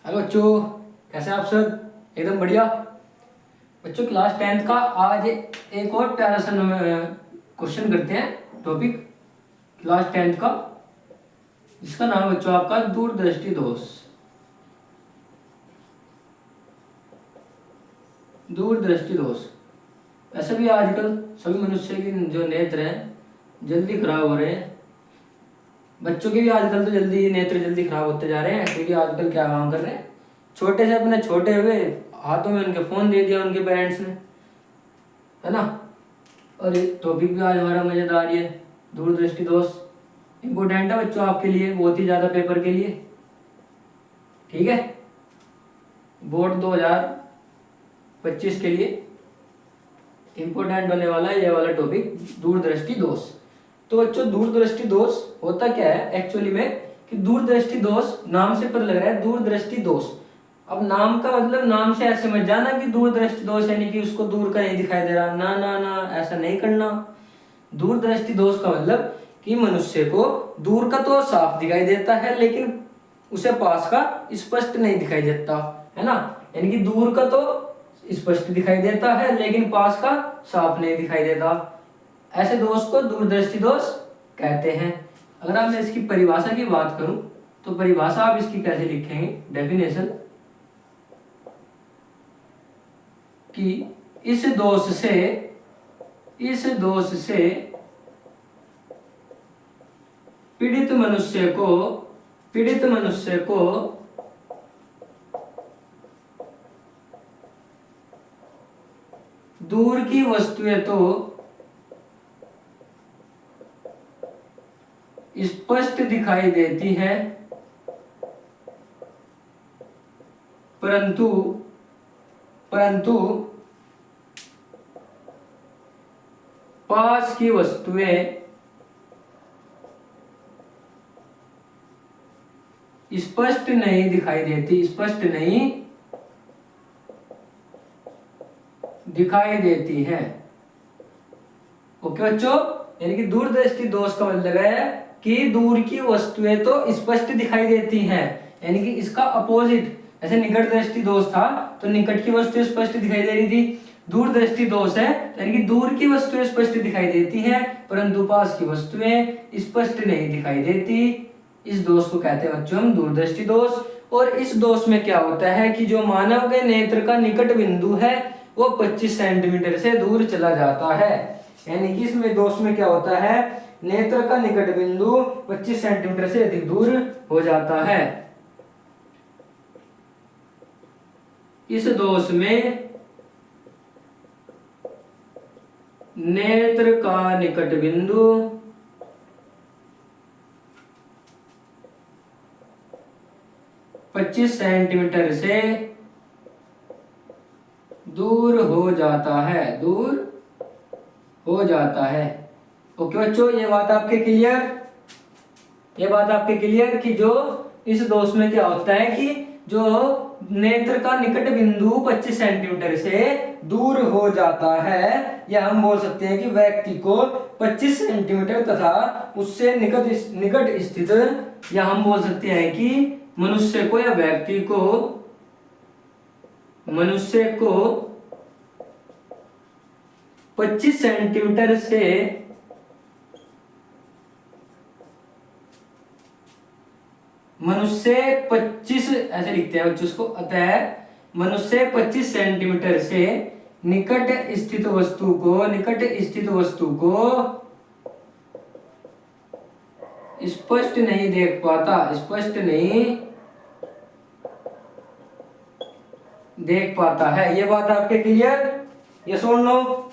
Hello बच्चों, कैसे हैं आप सब? एकदम बढ़िया। बच्चों, क्लास 10th का आज एक और प्यारा सा क्वेश्चन करते हैं। टॉपिक क्लास 10th का, जिसका नाम है बच्चों आपका दूरदृष्टि दोष। दूरदृष्टि दोष। वैसे भी आजकल सभी मनुष्य की जो नेत्र हैं जल्दी खराब हो रहे हैं। बच्चों के भी आजकल तो जल्दी नेत्र जल्दी खराब होते जा रहे हैं, क्योंकि आजकल क्या काम कर रहे हैं, छोटे से अपने छोटे हुए हाथों में उनके फोन दे दिया उनके पेरेंट्स ने, है ना। और ये टॉपिक भी आज हमारा मजेदार ही है, दूरदृष्टि दोष। इम्पोर्टेंट है बच्चों आपके लिए, बहुत ही ज्यादा पेपर के लिए। ठीक है, बोर्ड 2025 के लिए इम्पोर्टेंट होने वाला है ये वाला टॉपिक, दूरदृष्टि दोष। तो बच्चों, दूरदृष्टि दोष होता क्या है एक्चुअली में, कि दूरदृष्टि दोष नाम से पता लग रहा है दूरदृष्टि दोष। अब नाम का मतलब, नाम से ऐसे मत जाना कि दूरदृष्टि दोष यानी कि उसको दूर का नहीं दिखाई दे रहा, ना ना ना, ऐसा नहीं करना। दूरदृष्टि दोष का मतलब कि मनुष्य को दूर का तो साफ दिखाई देता है, लेकिन उसे पास का स्पष्ट नहीं दिखाई देता, है ना। यानी कि दूर का तो स्पष्ट दिखाई देता है, लेकिन पास का साफ नहीं दिखाई देता। ऐसे दोष को दूरदृष्टि दोष कहते हैं। अगर आप मैं इसकी परिभाषा की बात करूं, तो परिभाषा आप इसकी कैसे लिखेंगे, डेफिनेशन, कि इस दोष से पीड़ित मनुष्य को दूर की वस्तुएं तो स्पष्ट दिखाई देती है, परंतु पास की वस्तुएं स्पष्ट नहीं दिखाई देती, स्पष्ट नहीं दिखाई देती हैं। ओके बच्चों, यानी कि दूरदृष्टि दोष का मतलब है कि दूर की वस्तुएं तो स्पष्ट दिखाई देती हैं, यानी कि इसका अपोजिट। ऐसे निकट दृष्टि दोष था तो निकट की वस्तुएं स्पष्ट दिखाई दे रही थी, दूरदृष्टि दोष है यानी कि दूर की वस्तुएं स्पष्ट दिखाई देती हैं परंतु पास की वस्तुएं स्पष्ट नहीं दिखाई देती। इस दोष को कहते हैं बच्चों हम दूरदृष्टि दोष। और इस दोष में क्या होता है कि जो मानव के नेत्र का निकट बिंदु है वो 25 सेंटीमीटर से दूर चला जाता है। यानी कि इसमें दोष में क्या होता है, नेत्र का निकट बिंदु 25 सेंटीमीटर से अधिक दूर हो जाता है। इस दोष में नेत्र का निकट बिंदु 25 सेंटीमीटर से दूर हो जाता है, दूर हो जाता है। ओके बच्चों, ये बात आपके क्लियर, ये बात आपके क्लियर कि जो इस दोष में क्या होता है कि जो नेत्र का निकट बिंदु 25 सेंटीमीटर से दूर हो जाता है, या हम बोल सकते हैं कि व्यक्ति को 25 सेंटीमीटर तथा उससे निकट स्थित, या हम बोल सकते हैं कि मनुष्य को या व्यक्ति को, मनुष्य को 25 सेंटीमीटर से मनुष्य 25 ऐसे लिखते हैं बच्चों उसको, अतः मनुष्य 25 सेंटीमीटर से निकट स्थित वस्तु को स्पष्ट नहीं देख पाता, स्पष्ट नहीं देख पाता है। ये बात आपके क्लियर, यस और नो?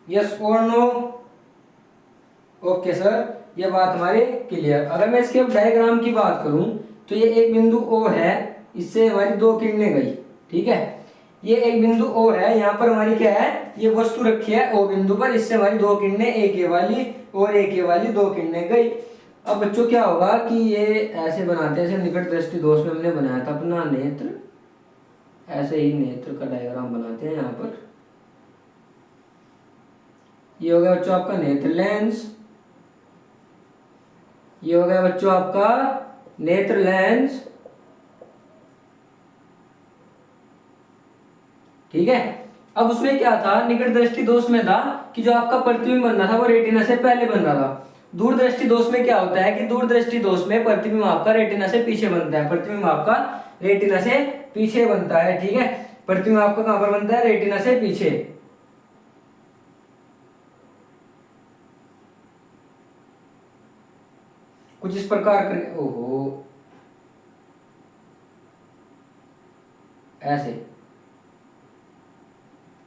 यस और नो? ओके सर, ये बात हमारी क्लियर। अगर मैं इसके डायग्राम की बात करूं तो ये एक बिंदु O है, इससे हमारी दो किरणें गई, ठीक है। ये एक बिंदु O है, यहाँ पर हमारी क्या है, ये वस्तु रखी है O बिंदु पर, इससे हमारी दो किरणें एक ये वाली और एक ये वाली दो किरणें गई। अब बच्चों क्या होगा कि ये ऐसे बनाते हैं, ऐसे निकट दृष्टि दोष में हमने बनाया था अपना नेत्र, ऐसे ही नेत्र का डायग्राम बनाते हैं। यहाँ पर ये हो गया बच्चों आपका नेत्र लेंस, ये हो गया बच्चों आपका नेत्र लेंस। ठीक है। अब उसमें क्या था, निकट दृष्टि दोष में था कि जो आपका प्रतिबिंब बनना था वो रेटिना से पहले बन रहा था। दूरदृष्टि दोष में क्या होता है कि दूरदृष्टि दोष में प्रतिबिंब आपका रेटिना से पीछे बनता है, प्रतिबिंब आपका रेटिना से पीछे बनता है। ठीक है, प्रतिबिंब आपका कहां पर बनता है, रेटिना से पीछे। कुछ इस प्रकार कर, ओहो ऐसे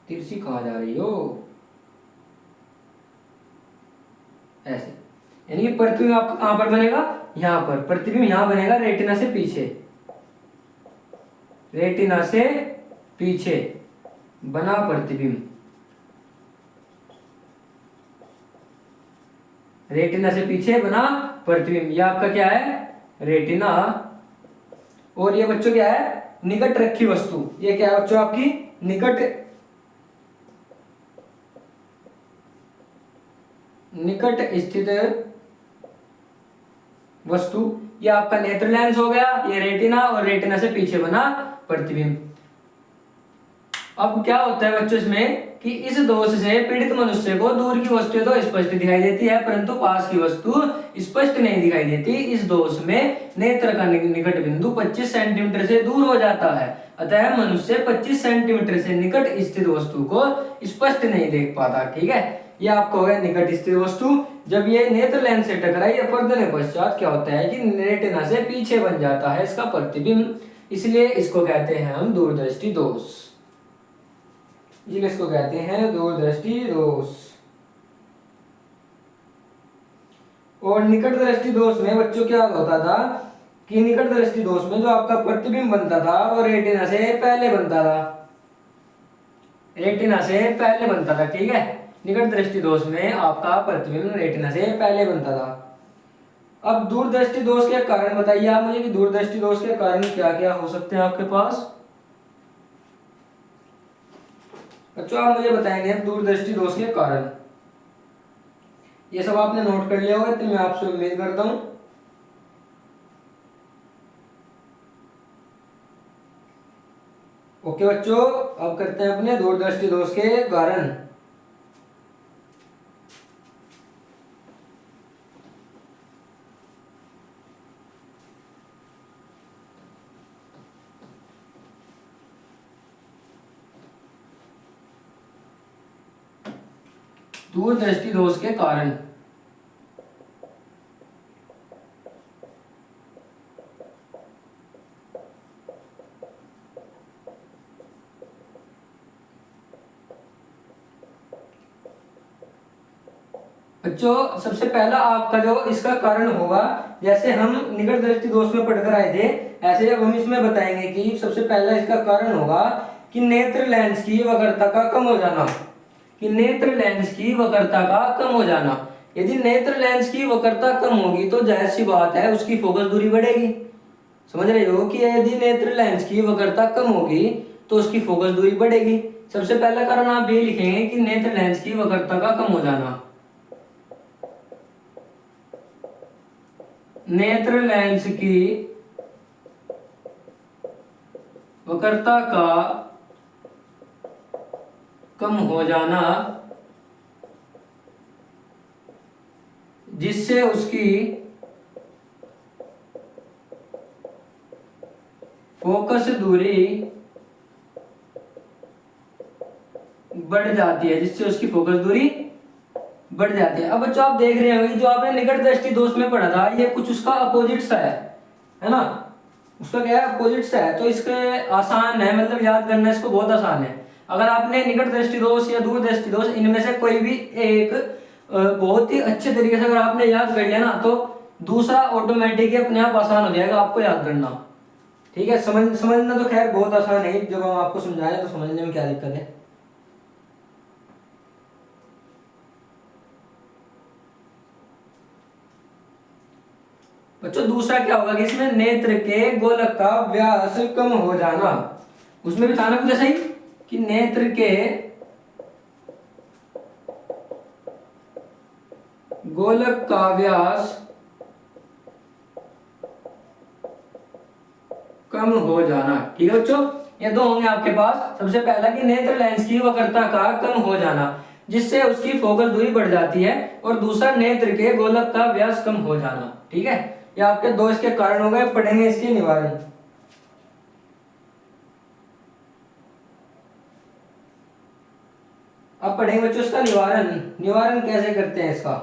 तिरछी कहाँ जा रही हो, ऐसे, यानी कि प्रतिबिंब आपका कहां पर बनेगा, यहां पर। प्रतिबिंब यहां बनेगा रेटिना से पीछे, रेटिना से पीछे बना प्रतिबिंब, रेटिना से पीछे बना प्रतिबिंब। ये आपका क्या है, रेटिना। और ये बच्चों क्या है, निकट रखी वस्तु। ये क्या है बच्चों, आपकी निकट स्थित वस्तु। ये आपका नेत्र लेंस हो गया, ये रेटिना, और रेटिना से पीछे बना प्रतिबिंब। अब क्या होता है बच्चों इसमें कि इस दोष से पीड़ित मनुष्य को दूर की वस्तु तो स्पष्ट दिखाई देती है, परंतु पास की वस्तु स्पष्ट नहीं दिखाई देती। इस दोष में नेत्र का निकट बिंदु 25 सेंटीमीटर से दूर हो जाता है, अतः मनुष्य 25 सेंटीमीटर से निकट स्थित वस्तु को स्पष्ट नहीं देख पाता। ठीक है, ये आपको हो गया निकट स्थित वस्तु। जब ये नेत्र लेंस से टकराई अपवर्तन पश्चात क्या होता है कि रेटिना से पीछे बन जाता है इसका प्रतिबिंब, इसलिए इसको कहते हैं हम दूरदृष्टि दोष। इसको कहते हैं दूरदृष्टि दोष। और निकट दृष्टि दोष में बच्चों क्या होता था कि निकट दृष्टि दोष में जो आपका प्रतिबिंब बनता था वो रेटिना से पहले बनता था, रेटिना से पहले बनता था। ठीक है, निकट दृष्टि दोष में आपका प्रतिबिंब रेटिना से पहले बनता था। अब दूरदृष्टि दोष के कारण बताइए आप मुझे कि दूरदृष्टि दोष के कारण क्या क्या हो सकते हैं आपके पास। बच्चों आप मुझे बताएंगे दूरदृष्टि दोष के कारण। ये सब आपने नोट कर लिया होगा तो मैं आपसे उम्मीद करता हूं। ओके बच्चों, अब करते हैं अपने दूरदृष्टि दोष के कारण। दूरदृष्टि दोष के कारण। बच्चों सबसे पहला आपका जो इसका कारण होगा, जैसे हम निकट दृष्टि दोष में पढ़कर आए थे, ऐसे जब हम इसमें बताएंगे कि सबसे पहला इसका कारण होगा कि नेत्र लेंस की वक्रता का कम हो जाना, कि नेत्र लेंस की वक्रता का कम हो जाना। यदि नेत्र लेंस की वक्रता कम होगी तो जाहिर सी बात है उसकी फोकस दूरी बढ़ेगी। समझ रहे हो कि यदि नेत्र लेंस की वक्रता कम होगी तो उसकी फोकस दूरी बढ़ेगी। सबसे पहला कारण आप ये लिखेंगे कि नेत्र लेंस की वक्रता का कम हो जाना, नेत्र लेंस की वक्रता का कम हो जाना, जिससे उसकी फोकस दूरी बढ़ जाती है, जिससे उसकी फोकस दूरी बढ़ जाती है। अब बच्चों आप देख रहे होंगे जो आपने निकट दृष्टि दोष में पढ़ा था ये कुछ उसका अपोजिट सा है ना, उसका क्या है, अपोजिट सा है। तो इसके आसान है, मतलब याद करना इसको बहुत आसान है। अगर आपने निकट दृष्टि दोष या दूर दृष्टि दोष इनमें से कोई भी एक बहुत ही अच्छे तरीके से अगर आपने याद कर लिया ना तो दूसरा ऑटोमेटिक अपने आप आसान हो जाएगा आपको याद करना। ठीक है, समझना तो खैर बहुत आसान है, जब हम आपको समझाएं तो समझने में क्या दिक्कत है। बच्चों दूसरा क्या होगा कि इसमें नेत्र के गोलक का व्यास कम हो जाना। उसमें भी था ना कुछ ऐसा ही कि नेत्र के गोलक का व्यास कम हो जाना। ठीक है बच्चों, ये दो होंगे आपके पास। सबसे पहला कि नेत्र लेंस की वक्रता का कम हो जाना, जिससे उसकी फोकस दूरी बढ़ जाती है, और दूसरा नेत्र के गोलक का व्यास कम हो जाना। ठीक है, ये आपके दो इसके कारण हो गए। पढ़ेंगे इसके निवारण। अब पढ़ेंगे बच्चों इसका निवारण। निवारण कैसे करते हैं इसका।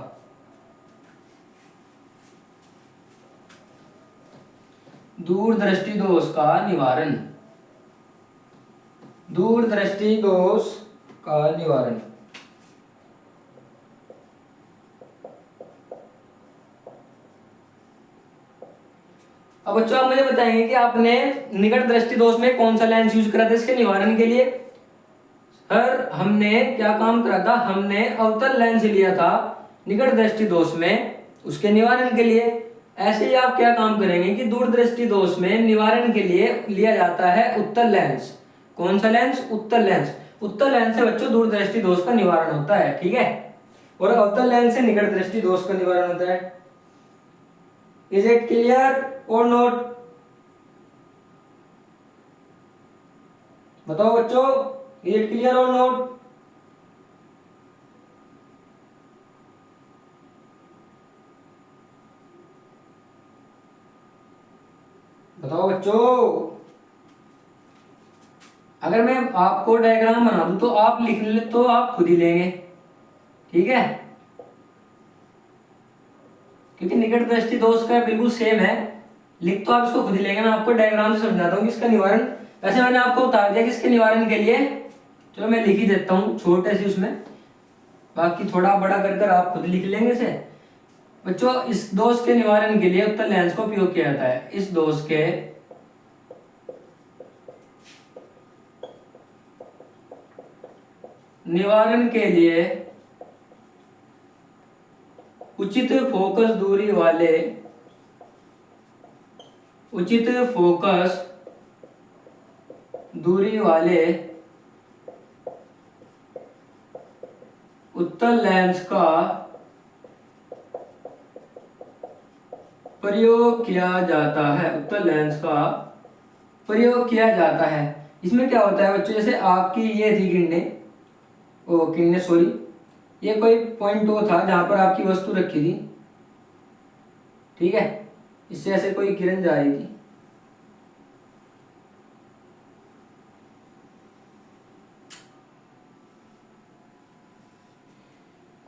दूरदृष्टि दोष का निवारण। दूरदृष्टि दोष का निवारण। अब बच्चों आप मुझे बताएंगे कि आपने निकट दृष्टि दोष में कौन सा लेंस यूज करा था इसके निवारण के लिए। सर हमने क्या काम करा था, हमने अवतल लेंस लिया था निकट दृष्टि दोष में उसके निवारण के लिए। ऐसे ही आप क्या काम करेंगे कि दूरदृष्टि दोष में निवारण के लिए लिया जाता है उत्तल लेंस। कौन सा लेंस, उत्तल लेंस। उत्तल लेंस से बच्चों दूरदृष्टि दोष का निवारण होता है। ठीक है, और अवतल लेंस से निकट दृष्टि दोष का निवारण होता है। इज इट क्लियर और नॉट? बताओ बच्चों, इज इट क्लियर और नॉट? बताओ बच्चों। अगर मैं आपको डायग्राम बना दूं तो आप लिख ले तो आप खुद ही लेंगे। ठीक है, क्योंकि निकट दृष्टि दोष का बिल्कुल सेम है। लिख तो आप इसको खुद ही लेंगे, मैं आपको डायग्राम से समझाता हूँ कि इसका निवारण। वैसे मैंने आपको बता दिया कि इसके निवारण के लिए, चलो मैं लिख ही देता हूँ छोटे से उसमें, बाकी थोड़ा बड़ा कर कर आप खुद लिख लेंगे इसे। बच्चों इस दोष के निवारण के लिए उत्तल लेंस का उपयोग किया जाता है। इस दोष के निवारण के लिए उचित फोकस दूरी वाले उत्तल लेंस का प्रयोग किया जाता है। उत्तल लेंस का प्रयोग किया जाता है। इसमें क्या होता है बच्चों, जैसे आपकी ये थी किरणें सॉरी, ये कोई पॉइंट वो था जहां पर आपकी वस्तु रखी थी। ठीक है, इससे ऐसे कोई किरण जा रही थी।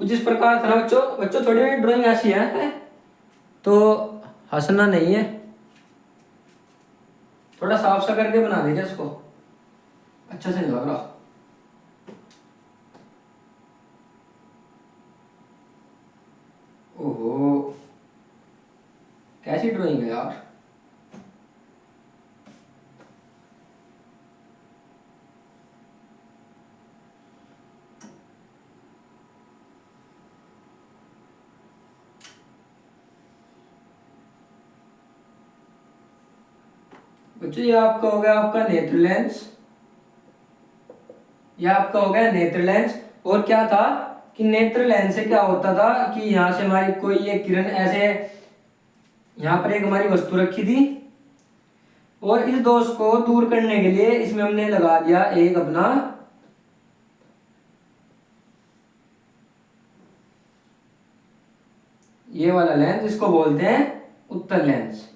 कुछ इस प्रकार था ना बच्चों। बच्चों थोड़ी मेरी ड्राइंग ऐसी है तो हंसना नहीं है, थोड़ा साफ सा करके बना देगा इसको, अच्छा से नहीं लग रहा। ओहो, कैसी ड्राइंग है यार। बच्चों ये आपका हो गया आपका नेत्र लेंस, ये आपका हो गया नेत्र लेंस। और क्या था कि नेत्र लेंस से क्या होता था कि यहां से हमारी कोई ये किरण ऐसे, यहां पर एक हमारी वस्तु रखी थी, और इस दोष को दूर करने के लिए इसमें हमने लगा दिया एक अपना ये वाला लेंस, इसको बोलते हैं उत्तल लेंस।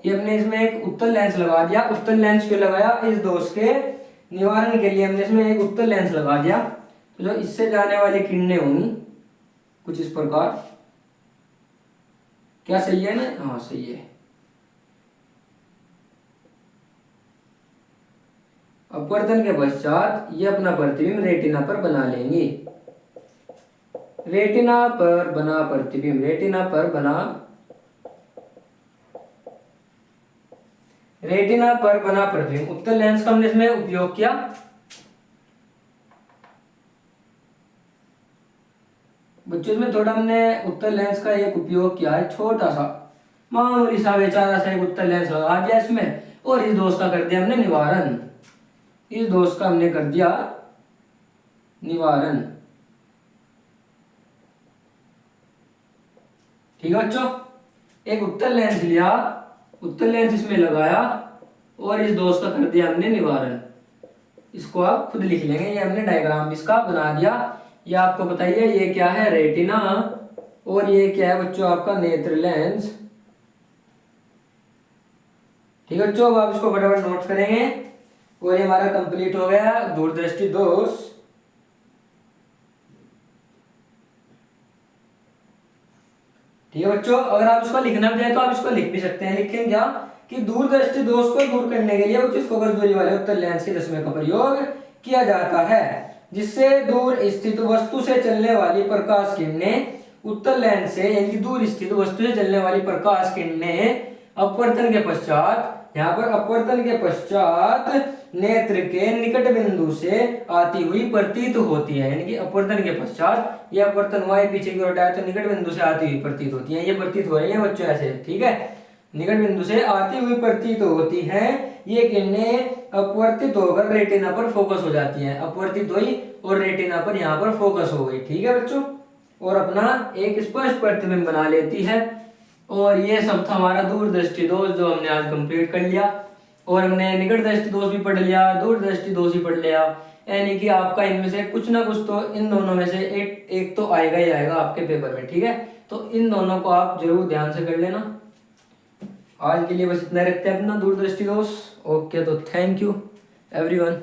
ये हमने इसमें एक उत्तल लेंस लगा दिया। उत्तल लेंस क्यों लगाया, इस दोष के निवारण के लिए हमने इसमें एक उत्तल लेंस लगा दिया। तो जो इससे जाने वाली किरणें होंगी कुछ इस प्रकार, क्या सही है ना? हाँ सही है। अपवर्तन के पश्चात ये अपना प्रतिबिंब रेटिना पर बना लेंगे। रेटिना पर बना प्रतिबिंब, रेटिना पर बना प्रतिबिंब। उत्तल लेंस का हमने इसमें उपयोग किया। बच्चों इसमें थोड़ा हमने उत्तल लेंस का एक उपयोग किया है, छोटा सा मामूली सा बेचारा सा एक उत्तल लेंस लगा दिया इसमें, और इस दोष का कर दिया हमने निवारण। इस दोष का हमने कर दिया निवारण। ठीक है बच्चों, एक उत्तल लेंस लिया, उत्तल लेंस इसमें लगाया और इस दोष का कर दिया हमने निवारण। इसको आप खुद लिख लेंगे, ये हमने डायग्राम इसका बना दिया। ये आपको बताइए ये क्या है, रेटिना, और ये क्या है बच्चों आपका नेत्र लेंस। ठीक है बच्चों, अब आप इसको फटाफट नोट करेंगे और ये हमारा कंप्लीट हो गया दूरदृष्टि दोष। ठीक है बच्चों, अगर आप इसको लिखना भी चाहें तो आप इसको लिख भी सकते हैं। लिखें क्या कि दूरदृष्टि दोष को दूर करने के लिए उचित फोकस दूरी वाले उत्तल लेंस के चश्मे का प्रयोग किया जाता है, जिससे दूर स्थित वस्तु से चलने वाली प्रकाश किरणें उत्तल लेंस से, यानी कि दूर स्थित वस्तु से चलने वाली प्रकाश किरणें अपवर्तन के पश्चात, यहाँ पर अपवर्तन के पश्चात नेत्र के निकट बिंदु से आती हुई प्रतीत होती है। यानी कि अपवर्तन के पश्चात, ये अपवर्तन हुआ है पीछे की ओर है तो निकट बिंदु से आती हुई प्रतीत होती है, ये प्रतीत हो रही है बच्चों ऐसे। ठीक है, निकट बिंदु से आती हुई प्रतीत होती है। ये किरणें अपवर्तित होकर रेटिना पर फोकस हो जाती हैं, अपवर्तित हुई और रेटिना पर यहाँ पर फोकस हो गई। ठीक है बच्चों, और अपना एक स्पष्ट प्रतिबिंब बना लेती है। और ये सब था हमारा दूरदृष्टि दोष जो हमने आज कंप्लीट कर लिया। और हमने निकट दृष्टि दोष भी पढ़ लिया, दूरदृष्टि दोष भी पढ़ लिया। यानी कि आपका इनमें से कुछ ना कुछ तो इन दोनों में से एक तो आएगा ही आएगा आपके पेपर में। ठीक है, तो इन दोनों को आप जरूर ध्यान से कर लेना। आज के लिए बस इतना रखते हैं अपना दूरदृष्टि दोष। ओके, तो थैंक यू एवरीवन।